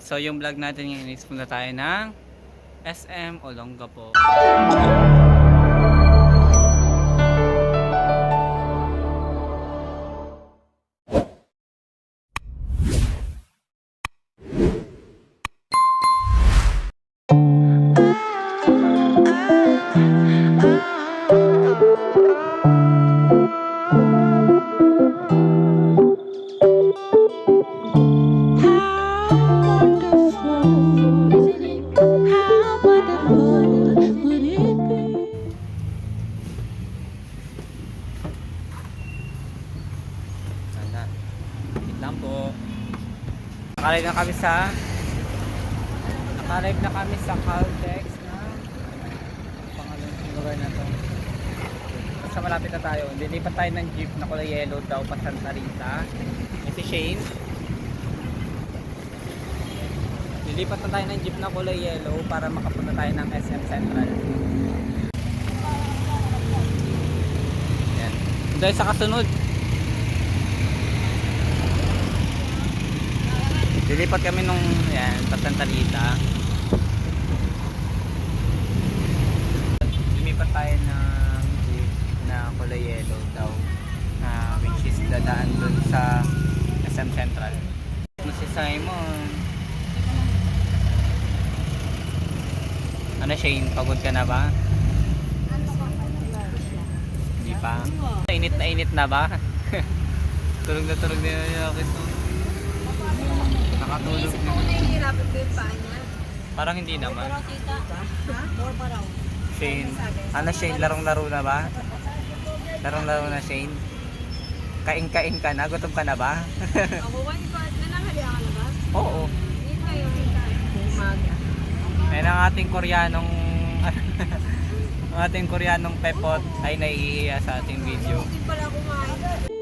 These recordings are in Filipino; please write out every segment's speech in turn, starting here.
So yung vlog natin ngayon is punta tayo ng SM Olongapo. Nakalive na kami sa Caltex na pangalan ng lugar na to. Basta malapit na tayo. Lilipat tayo ng jeep na kulay yellow daw pa Santa Rita. Si Shane. Lilipat na tayo ng jeep na kulay yellow para makapunta tayo ng SM Central. Yan. Dahil sa kasunod. Lilipat kami nung yan, pa Santa Rita. Lumipat tayo ng jeep na kulay yellow daw. Which is dadaan dun sa SM Central. Si Simon. Ano Shane, pagod ka na ba? Hindi pa? Init na ba? Tulog na yung akit mo. Nakatulog Naisip ko na hihirapan ko yung paa niya. Parang hindi naman. More pa raw. Shane, ano Shane, larong-laro na ba? Larong-laro na Shane? Kain-kain ka na? Gutom ka na ba? Ako, one part na lang, haliya ka na ba? Oo. Hindi pa yung umaga. Ayan ang ating Koreanong ang ating Koreanong pepot ay naiiya sa ating video. Hindi pala kumain.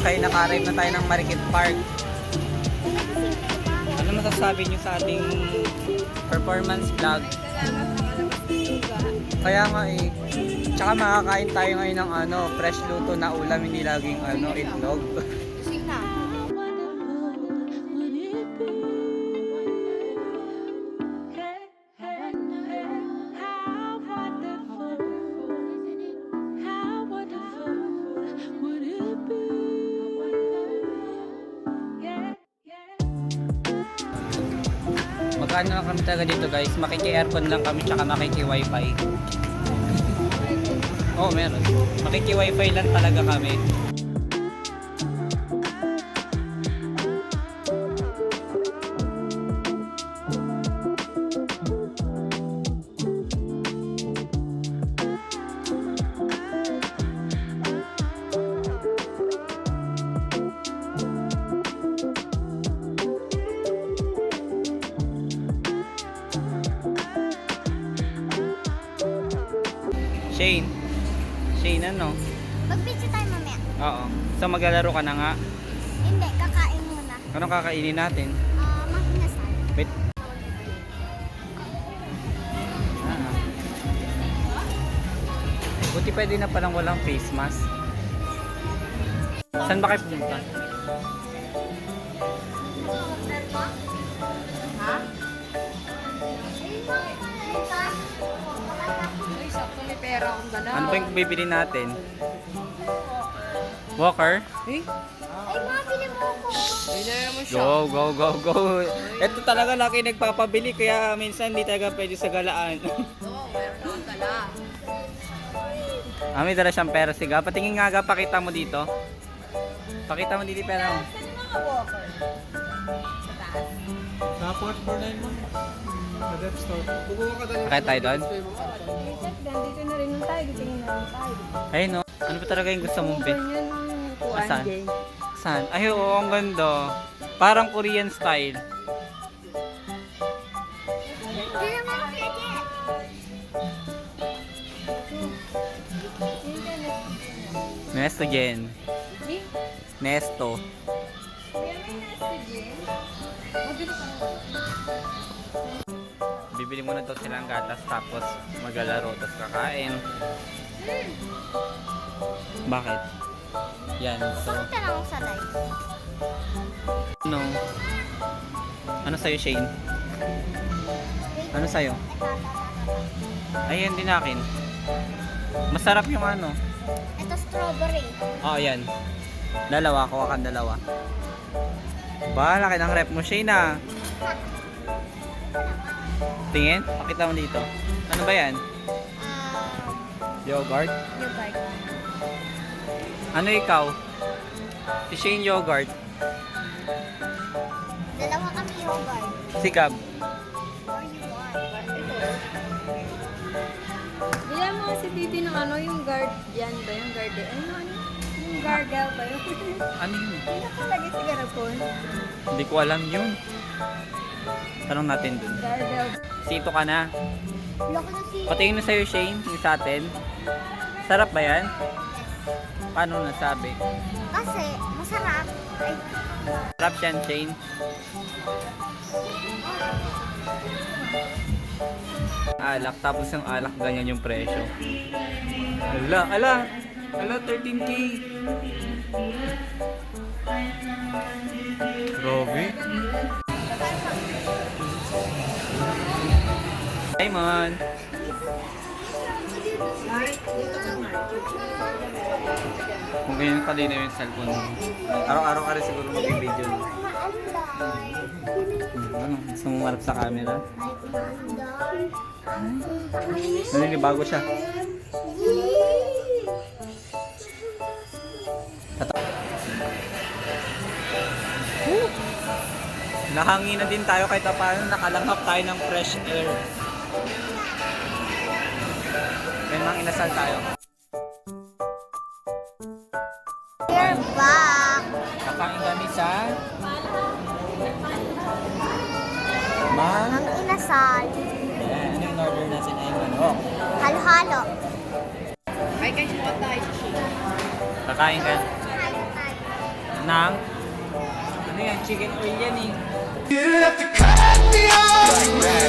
Okay, naka-arrive na tayo ng Marikit Park. Ano masasabi nyo sa ating performance vlog? Kaya nga eh. Tsaka makakain tayo ngayon ng fresh luto na ulam, hindi laging itlog. Sige na. Magkano lang kami talaga dito guys, makiki-aircon lang kami tsaka makiki-wifi. Oo, meron. Makiki-wifi lang talaga kami. Shane, ano? Mag-pizza tayo mamaya. Oo. So maglalaro ka na nga. Hindi, kakain muna. Anong kakainin natin? Makinasal. Wait. Ah. Buti pwede na palang walang face mask. Saan ba kayo pumunta? Ha? Ay, sakto may pera akong dala. Ano ba yung bibili natin? Walker? Ay, mabili mo ako. Bili na naman siya. Go. Ito talaga laki nagpapabili kaya minsan hindi talaga pwede sa galaan. Oo, meron akong dala. May dala siyang pera siga. Patingin nga pakita mo dito. Pakita mo dito pera mo. Saan yung mga walker? Sa taas. Sa fourth floor na yun, ma'am. Sa death store. Kukuha ka tayo. Pakita tayo doon. Dito na rin tayo. Tingin na rin tayo. Ayun no. Ano ba talaga yung gusto mong bit? Ganyan ang kuwan, Saan? Jay. Saan? Ay oo, ang ganda. Parang Korean style. Hindi naman ako pwede. Nesto Jen. Nesto. bibili muna daw sila ng gatas tapos maglalaro tapos kakain. Bakit? Yan, so Punta lang ako sa live. ano? Ano sa'yo, Shane? Ano sa'yo? Ayan din akin. Masarap yung ano. Ito strawberry. Oh, yan. Dalawa, kuha kang dalawa. Ba, laki ng rep mo, Shane ah. Tingin, pakita mo dito. Ano ba yan? Yogurt? Yogurt. Ano ikaw? Si Shane yogurt. Dalawa kami yogurt. Si Gab. Or you want. Bilang mo si Bibi ng ano, yung guardian ba? Yung guardian? Ano? Yung gargle ba yun? Ano yun? Yung nakalagay sa garapon. Hindi ko alam yun. Tanong natin dun. Gargle. Sito ka na. Loko na si... Patingin na sa'yo, Shane, yung sa atin. Sarap ba yan? Paano nasabi? Kasi masarap. Ay, Sarap yan, Shane. Alak, tapos yung alak, ganyan yung presyo. Ala, 13K. Grabe. Simon. Kung ganyan kalina yung cellphone mo. Araw-araw ka rin siguro mag-video mo. Ano? Gusto mo marap sa camera? Naninibago siya. Nahangin na din tayo kahit paano nakalanghap tayo ng fresh air. Kaya nang inasal tayo. we're back. Kakain kami sa Ang inasal. Ayan, ano yung order natin ay manok. Halo-halo. Ay, guys, what tayo si Kakain ka Halo tayo. ng ano yan, chicken oil yan eh. You have to cut me off.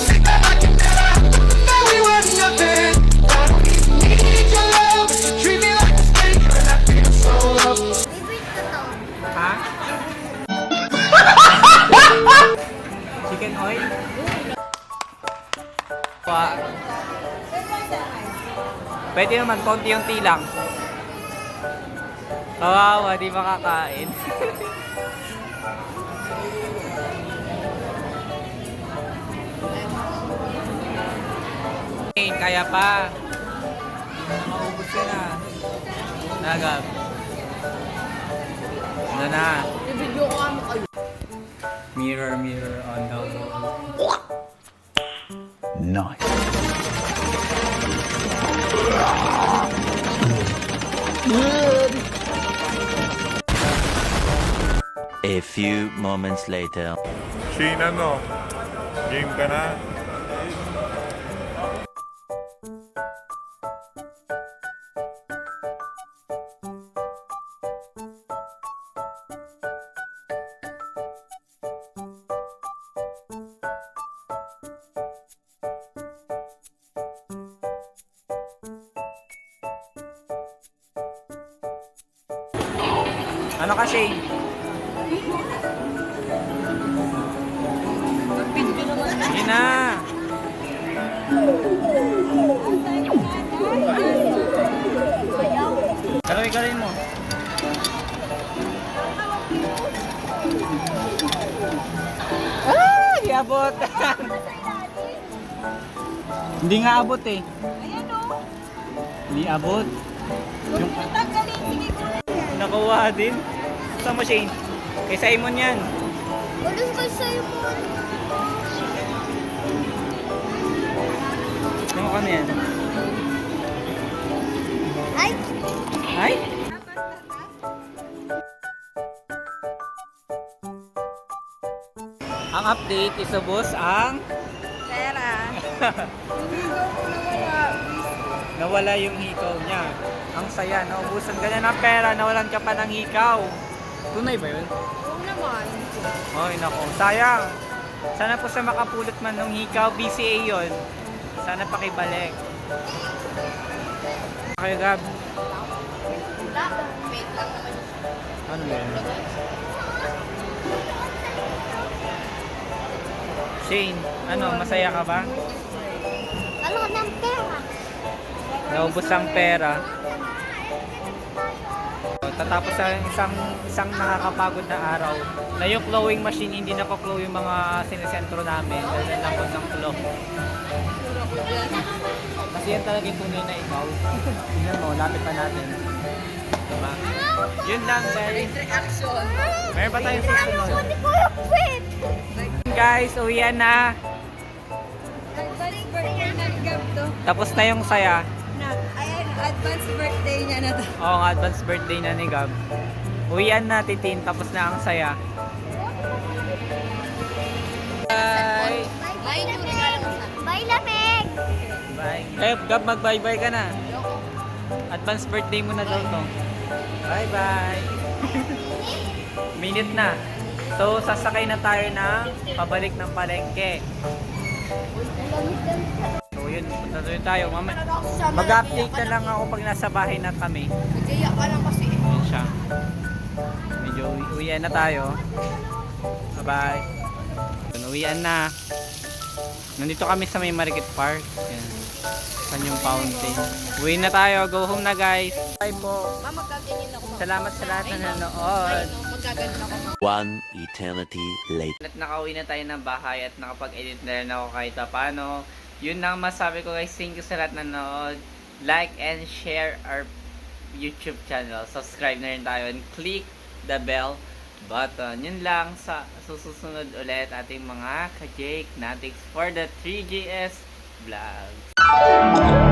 Say that I can never. That we were nothing. I don't even need your love. You treat me like a snake, and I feel so up. Favorite ko to. Ha? Chicken oil? Pa. Pwede naman, konti yung tilang. Kawawa, di makakain. Kaya pa. Maubos ka na. Nagab. Ano na? video ko kami kayo. Mirror, mirror on the wall. Nice. A few moments later. Shane, ano? Game ka na? Ano kasi? Sige na. Kalawin ka rin mo. Ah! Di abot. Hindi nga abot eh. Ayan o. Hindi abot. Yung Tanggalin, sige ko. nakuha din. Sa mo, Shane? Kay Simon yan. Ulos ko sa'yo mo. Ano ka na yan? Ay! Ay? Ang update, isubos ang Pera. nawala yung hikaw niya. Ang saya, naubusan ka na ng pera, nawalan ka pa ng hikaw. Tunay ba yun? Oo naman. Ay, nako. Sayang. Sana po siya makapulot man nung hikaw. BCA yon. Sana pakibalik. Okay, Gab. Wait lang naman. Ano yun? Shane, ano, masaya ka ba? Wala ng pera. Naubos ang pera. Tatapos ang isang nakakapagod na araw na yung clawing machine hindi nako-claw yung mga sinesentro namin dahil nalangkod ng claw. Kasi yan talaga yung tunay na ikaw. Tingnan mo, lapit pa natin. Diba? Yun lang guys. Meron pa tayong susunod. Hindi ko yung quit. Guys, uwian na. Advance birthday na ni Gab to. Tapos na yung saya. Ayan, advance birthday niya na to. Oo, nga, advance birthday na ni Gab. Uwian na, titin. Tapos na ang saya. Bye! Bye, Bye, Lamig. Bye. Eh, Gab, mag-bye-bye ka na. Advance birthday mo na daw to. Bye-bye. Minute na. So, sasakay na tayo na pabalik ng palengke. So, yun. Punta doon tayo. Mag-update na lang ako pag nasa bahay na kami. Kaya ka lang kasi. Yun siya. Medyo uwian na tayo. Bye-bye. Uwian na. Nandito kami sa may Marikit Park. Yan. Saan yung fountain. Uwi na tayo. Go home na guys. Bye po. Magkaganyan ako. Salamat sa lahat na nanood. Magkaganyan ako. One eternity later. At nakauwi na tayo ng bahay at nakapag-edit na rin ako kahit paano. Yun lang masabi ko guys. Thank you sa lahat na nanood. Like and share our YouTube channel. Subscribe na rin tayo and click the bell button. Yun lang sa susunod ulit ating mga ka-Jake Natics for the 3GS vlogs.